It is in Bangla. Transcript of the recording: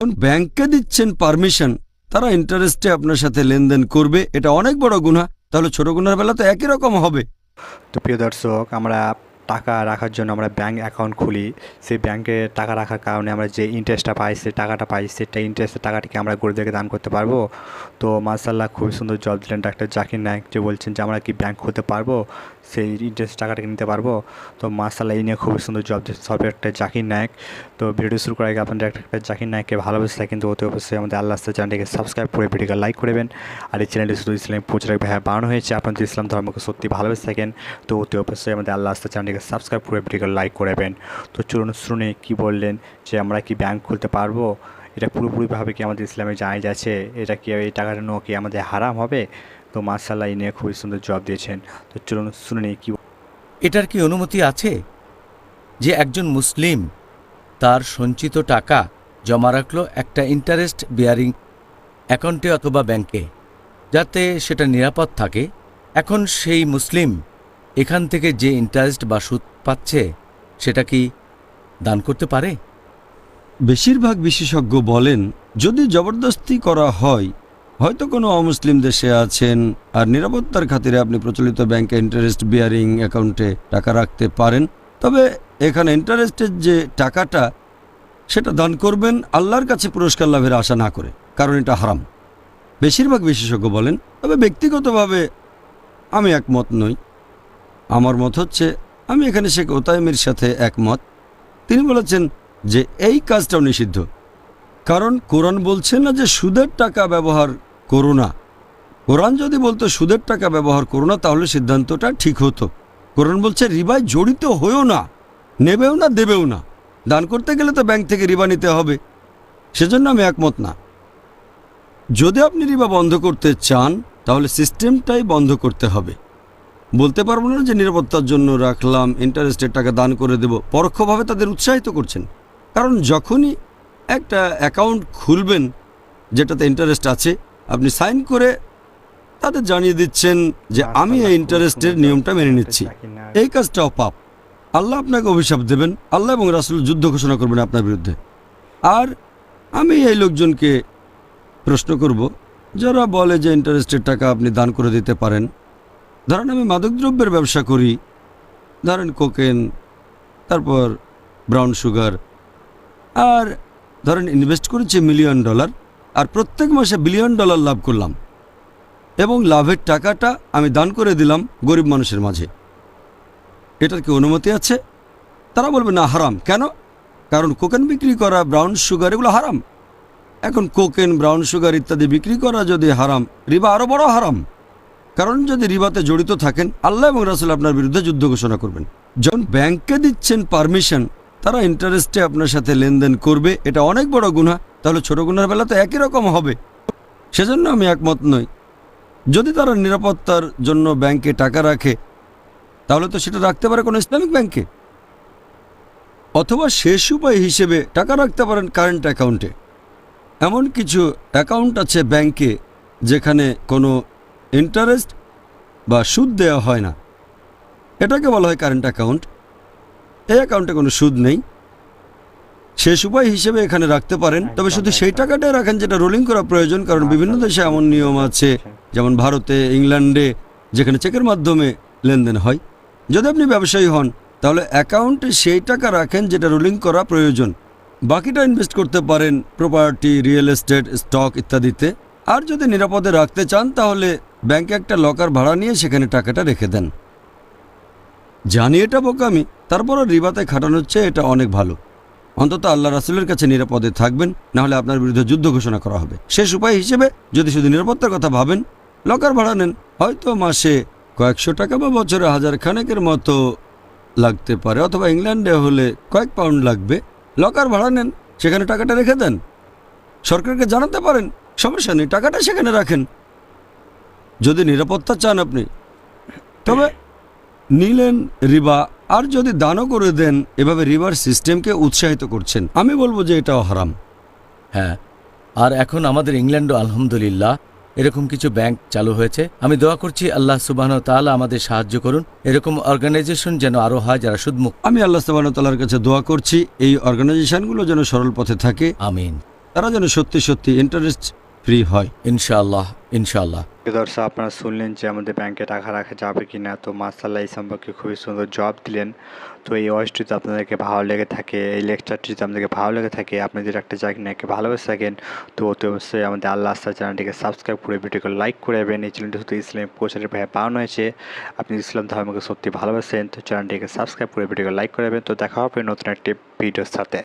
ব্যাংককে দিচ্ছেন পারমিশন, তারা ইন্টারেস্টে আপনার সাথে লেনদেন করবে, এটা অনেক বড় গুনাহ। তাহলে ছোট গুনার বেলা তো একই রকম হবে। তো প্রিয় দর্শক, আমরা টাকা রাখার জন্য আমরা ব্যাংক অ্যাকাউন্ট খুলি। সেই ব্যাংকে টাকা রাখার কারণে আমরা যে ইন্টারেস্টটা পাই, সেই টাকাটা পাই, সেটা ইন্টারেস্টের টাকাটিকে আমরা গরিবদেরকে দান করতে পারবো। তো মাশাআল্লাহ খুবই সুন্দর জব দিলেন ডাক্তার জাকির নায়েক, যে বলছেন যে আমরা কি ব্যাংক খুলতে পারবো, সেই ইন্টারেস্ট টাকাটাকে নিতে পারবো। তো মাশাআল্লাহ এই নিয়ে খুবই সুন্দর জব দিচ্ছে সব ডাক্তার জাকির নায়েক। তো ভিডিও শুরু করার আগে আপনাদের ডাক্তার জাকির নায়েককে ভালোবাসলে কিন্তু অতি অবশ্যই আমাদের আল্লাহ চ্যানেলটিকে সাবস্ক্রাইব করে ভিডিওকে লাইক করবেন। আর এই চ্যানেলটি শুধু ইসলাম প্রচার ভাইয়া বানানো হয়েছে। আপনার যদি ইসলাম ধর্মকে সত্যি ভালোবেসে থাকেন তো অতি অবশ্যই আমাদের আল্লাহ চ্যানেলটিকে সাবস্ক্রাইব করে ভিডিওকে লাইক করবেন। তো চলুন শুনে কি বললেন, যে আমরা কি ব্যাংক খুলতে পারবো, এটা পুরোপুরিভাবে কি আমাদের ইসলামে জায়েজ আছে, এটা কি এই টাকাটা নেওয়া কি আমাদের হারাম হবে? তো মাশাআল্লাহ এই নিয়ে খুবই সুন্দর জবাব দিয়েছেন। তো চলুন শুনে নিই কি। এটার কি অনুমতি আছে যে একজন মুসলিম তার সঞ্চিত টাকা জমা রাখলো একটা ইন্টারেস্ট বিয়ারিং অ্যাকাউন্টে অথবা ব্যাংকে, যাতে সেটা নিরাপদ থাকে? এখন সেই মুসলিম এখান থেকে যে ইন্টারেস্ট বা সুদ পাচ্ছে সেটা কি দান করতে পারে? বেশিরভাগ বিশেষজ্ঞ বলেন যদি জবরদস্তি করা হয়, হয়তো কোনো অমুসলিম দেশে আছেন আর নিরাপত্তার খাতিরে আপনি প্রচলিত ব্যাংকে ইন্টারেস্ট বিয়ারিং অ্যাকাউন্টে টাকা রাখতে পারেন, তবে এখানে ইন্টারেস্টের যে টাকাটা সেটা দান করবেন আল্লাহর কাছে পুরস্কার লাভের আশা না করে, কারণ এটা হারাম। বেশিরভাগ বিশেষজ্ঞ বলেন। তবে ব্যক্তিগতভাবে আমি একমত নই। আমার মত হচ্ছে, আমি এখানে শেখ ওতাইমের সাথে একমত। তিনি বলেছেন যে এই কাজটাও নিষিদ্ধ, কারণ কোরআন বলছে না যে সুদের টাকা ব্যবহার করো না। কোরআন যদি বলতো সুদের টাকা ব্যবহার করো না, তাহলে সিদ্ধান্তটা ঠিক হতো। কোরআন বলছে রিবায় জড়িত হয়েও না, নেবেও না, দেবেও না। দান করতে গেলে তো ব্যাংক থেকে রিবা নিতে হবে। সেজন্য আমি একমত না। যদি আপনি রিবা বন্ধ করতে চান, তাহলে সিস্টেমটাই বন্ধ করতে হবে। বলতে পারবো না যে নিরাপত্তার জন্য রাখলাম, ইন্টারেস্টের টাকা দান করে দেব। পরোক্ষভাবে তাদের উৎসাহিত করছেন, কারণ যখনই একটা অ্যাকাউন্ট খুলবেন যেটাতে ইন্টারেস্ট আছে, আপনি সাইন করে তাদের জানিয়ে দিচ্ছেন যে আমি এই ইন্টারেস্টের নিয়মটা মেনে নিচ্ছি। এই কাজটাও পাপ। আল্লাহ আপনাকে অভিশাপ দেবেন, আল্লাহ এবং রাসূল যুদ্ধ ঘোষণা করবেন আপনার বিরুদ্ধে। আর আমি এই লোকজনকে প্রশ্ন করব যারা বলে যে ইন্টারেস্টের টাকা আপনি দান করে দিতে পারেন। ধরেন আমি মাদকদ্রব্যের ব্যবসা করি, ধরেন কোকেন, তারপর ব্রাউন সুগার, আর ধরেন ইনভেস্ট করেছি $1 মিলিয়ন, আর প্রত্যেক মাসে $1 বিলিয়ন লাভ করলাম, এবং লাভের টাকাটা আমি দান করে দিলাম গরিব মানুষের মাঝে। এটার কি অনুমতি আছে? তারা বলবে না, হারাম। কেন? কারণ কোকেন বিক্রি করা, ব্রাউন সুগার, এগুলো হারাম। এখন কোকেন, ব্রাউন সুগার ইত্যাদি বিক্রি করা যদি হারাম, রিবা আরও বড় হারাম। কারণ যদি রিবাতে জড়িত থাকেন, আল্লাহ এবং রাসূল আপনার বিরুদ্ধে যুদ্ধ ঘোষণা করবেন। যখন ব্যাংককে দিচ্ছেন পারমিশন, তারা ইন্টারেস্টে আপনার সাথে লেনদেন করবে, এটা অনেক বড় গুনাহ। তাহলে ছোট গুনার বেলা তো একই রকম হবে। সেজন্য আমি একমত নই। যদি তারা নিরাপত্তার জন্য ব্যাংকে টাকা রাখে, তাহলে তো সেটা রাখতে পারে কোনো ইসলামিক ব্যাংকে, অথবা শেষ উপায় হিসেবে টাকা রাখতে পারেন কারেন্ট অ্যাকাউন্টে। এমন কিছু অ্যাকাউন্ট আছে ব্যাংকে যেখানে কোনো ইন্টারেস্ট বা সুদ দেওয়া হয় না, এটাকে বলা হয় কারেন্ট অ্যাকাউন্ট। এই অ্যাকাউন্টে কোনো সুদ নেই। শেষ উপায় হিসেবে এখানে রাখতে পারেন, তবে শুধু সেই টাকাটাই রাখেন যেটা রোলিং করা প্রয়োজন। কারণ বিভিন্ন দেশে এমন নিয়ম আছে, যেমন ভারতে, ইংল্যান্ডে, যেখানে চেকের মাধ্যমে লেনদেন হয়। যদি আপনি ব্যবসায়ী হন, তাহলে অ্যাকাউন্টে সেই টাকা রাখেন যেটা রোলিং করা প্রয়োজন। বাকিটা ইনভেস্ট করতে পারেন প্রপার্টি, রিয়েল এস্টেট, স্টক ইত্যাদিতে। আর যদি নিরাপদে রাখতে চান, তাহলে ব্যাংকে একটা লকার ভাড়া নিয়ে সেখানে টাকাটা রেখে দেন। জানি এটা বোকামি, তারপরও রিবাতে খাটানোর চেয়ে এটা অনেক ভালো। অন্তত আল্লাহ রাসূলের কাছে নিরাপদে থাকবেন, নাহলে আপনার বিরুদ্ধে যুদ্ধ ঘোষণা করা হবে। শেষ উপায় হিসেবে যদি শুধু নিরাপত্তার কথা ভাবেন, লকার ভাড়া নেন। হয়তো মাসে কয়েকশো টাকা বা বছরে 1000 খানেকের মতো লাগতে পারে, অথবা ইংল্যান্ডে হলে কয়েক পাউন্ড লাগবে। লকার ভাড়া নেন, সেখানে টাকাটা রেখে দেন। সরকারকে জানাতে পারেন, সমস্যা নেই, টাকাটা সেখানে রাখেন যদি নিরাপত্তা চান আপনি। তবে নিলেন রিবা, আর যদি দানও করে দেন, এভাবে রিবার সিস্টেমকে উৎসাহিত করছেন। আমি বলবো যে এটাও হারাম। হ্যাঁ, আর এখন আমাদের ইংল্যান্ডও আলহামদুলিল্লাহ এরকম কিছু ব্যাংক চালু হয়েছে। আমি দোয়া করছি আল্লাহ সুবহানাহু ওয়া তাআলা আমাদের সাহায্য করুন, এরকম অর্গানাইজেশন যেন আরও হয় যারা সুদমুক্ত। আমি আল্লাহ সুবহানাহু ওয়া তাআলার কাছে দোয়া করছি এই অর্গানাইজেশনগুলো যেন সরল পথে থাকে। আমিন। তারা যেন সত্যি সত্যি ইন্টারেস্ট ফ্রি হয়। ইনশাআল্লাহ, ইনশাআল্লাহ। দর্শক, আপনারা শুনলেন যে আমাদের ব্যাংকে টাকা রাখা যাবে কি না। তো মাশাআল্লাহ এই সম্পর্কে খুবই সুন্দর জবাব দিলেন। তো এই ওয়াইসটি যদি আপনাদেরকে ভালো লেগে থাকে, এই লেকচারটি যদি আপনাদেরকে ভালো লেগে থাকে, আপনি যদি একটা জাকির নাইককে ভালোবেসে থাকেন, তো অতি অবশ্যই আমাদের আল্লাহ আস্থা চ্যানেলটিকে সাবস্ক্রাইব করে ভিডিওকে লাইক করে দেবেন। এই চ্যানেলটি শুধু ইসলামিক প্রচারের ভাবে বানানো হয়েছে। আপনি ইসলাম ধর্মকে সত্যি ভালোবাসেন তো চ্যানেলটিকে সাবস্ক্রাইব করে ভিডিওকে লাইক করে দেবেন। তো দেখা হবে নতুন একটি ভিডিওর সাথে।